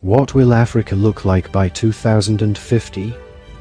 What will Africa look like by 2050?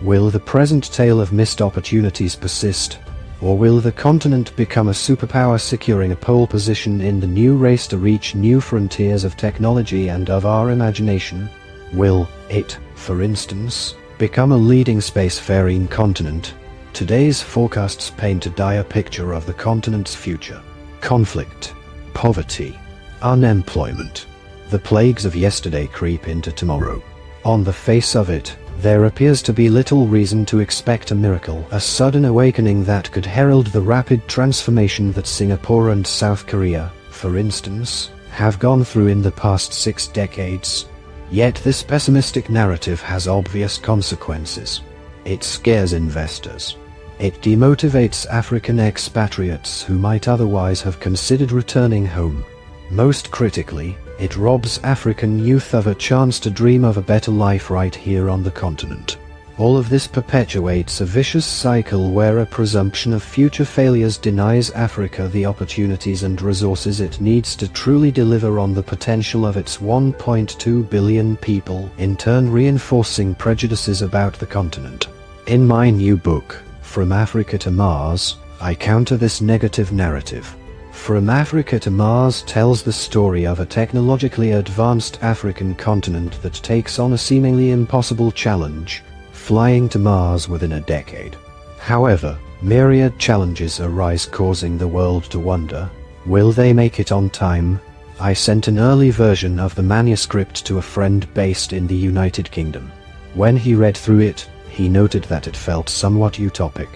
Will the present tale of missed opportunities persist? Or will the continent become a superpower securing a pole position in the new race to reach new frontiers of technology and of our imagination? Will it, for instance, become a leading spacefaring continent? Today's forecasts paint a dire picture of the continent's future. Conflict, poverty, unemployment. The plagues of yesterday creep into tomorrow. On the face of it, there appears to be little reason to expect a miracle, a sudden awakening that could herald the rapid transformation that Singapore and South Korea, for instance, have gone through in the past 6 decades. Yet this pessimistic narrative has obvious consequences. It scares investors. It demotivates African expatriates who might otherwise have considered returning home. Most critically, it robs African youth of a chance to dream of a better life right here on the continent. All of this perpetuates a vicious cycle where a presumption of future failures denies Africa the opportunities and resources it needs to truly deliver on the potential of its 1.2 billion people, in turn reinforcing prejudices about the continent. In my new book, From Africa to Mars, I counter this negative narrative. From Africa to Mars tells the story of a technologically advanced African continent that takes on a seemingly impossible challenge, flying to Mars within a decade. However, myriad challenges arise, causing the world to wonder, will they make it on time? I sent an early version of the manuscript to a friend based in the United Kingdom. When he read through it, he noted that it felt somewhat utopic.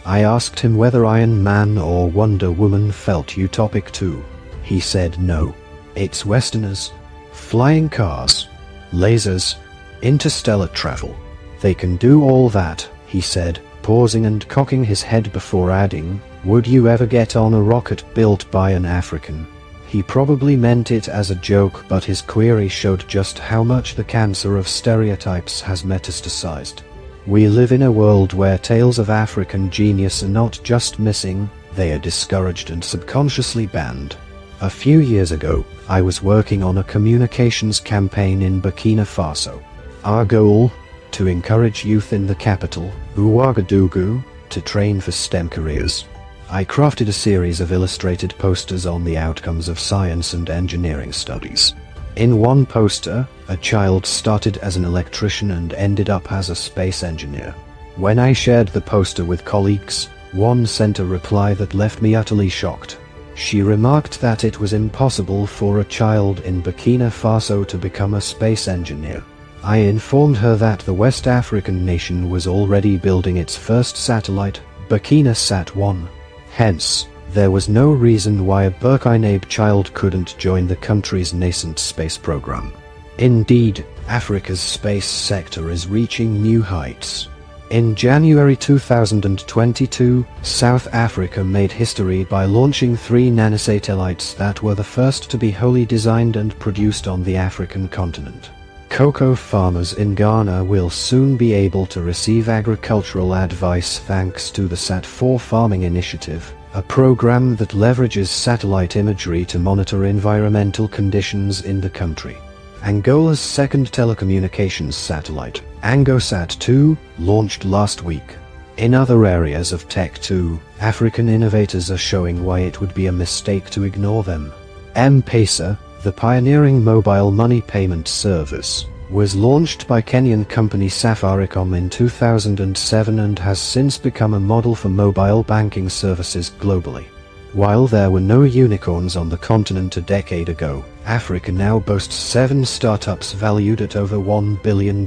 I asked him whether Iron Man or Wonder Woman felt utopic too. He said no. It's Westerners. Flying cars. Lasers. Interstellar travel. They can do all that, he said, pausing and cocking his head before adding, would you ever get on a rocket built by an African? He probably meant it as a joke, but his query showed just how much the cancer of stereotypes has metastasized. We live in a world where tales of African genius are not just missing, they are discouraged and subconsciously banned. A few years ago, I was working on a communications campaign in Burkina Faso. Our goal? To encourage youth in the capital, Ouagadougou, to train for STEM careers. I crafted a series of illustrated posters on the outcomes of science and engineering studies. In one poster, a child started as an electrician and ended up as a space engineer. When I shared the poster with colleagues, one sent a reply that left me utterly shocked. She remarked that it was impossible for a child in Burkina Faso to become a space engineer. I informed her that the West African nation was already building its first satellite, Burkina Sat-1. Hence, there was no reason why a Burkinabe child couldn't join the country's nascent space program. Indeed, Africa's space sector is reaching new heights. In January 2022, South Africa made history by launching 3 nanosatellites that were the first to be wholly designed and produced on the African continent. Cocoa farmers in Ghana will soon be able to receive agricultural advice thanks to the Sat4 Farming Initiative, a program that leverages satellite imagery to monitor environmental conditions in the country. Angola's second telecommunications satellite, AngoSat-2, launched last week. In other areas of tech too, African innovators are showing why it would be a mistake to ignore them. M-Pesa, the pioneering mobile money payment service, was launched by Kenyan company Safaricom in 2007 and has since become a model for mobile banking services globally. While there were no unicorns on the continent a decade ago, Africa now boasts 7 startups valued at over $1 billion.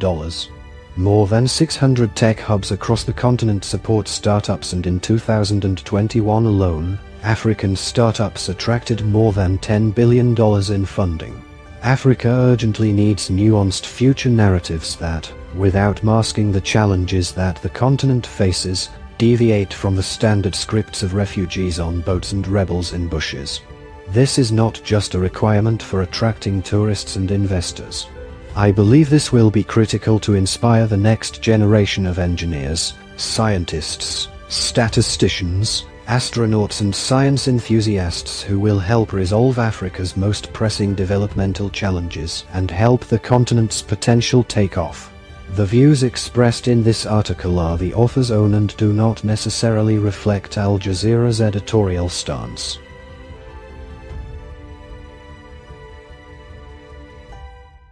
More than 600 tech hubs across the continent support startups, and in 2021 alone, African startups attracted more than $10 billion in funding. Africa urgently needs nuanced future narratives that, without masking the challenges that the continent faces, deviate from the standard scripts of refugees on boats and rebels in bushes. This is not just a requirement for attracting tourists and investors. I believe this will be critical to inspire the next generation of engineers, scientists, statisticians, astronauts and science enthusiasts who will help resolve Africa's most pressing developmental challenges and help the continent's potential take off. The views expressed in this article are the author's own and do not necessarily reflect Al Jazeera's editorial stance.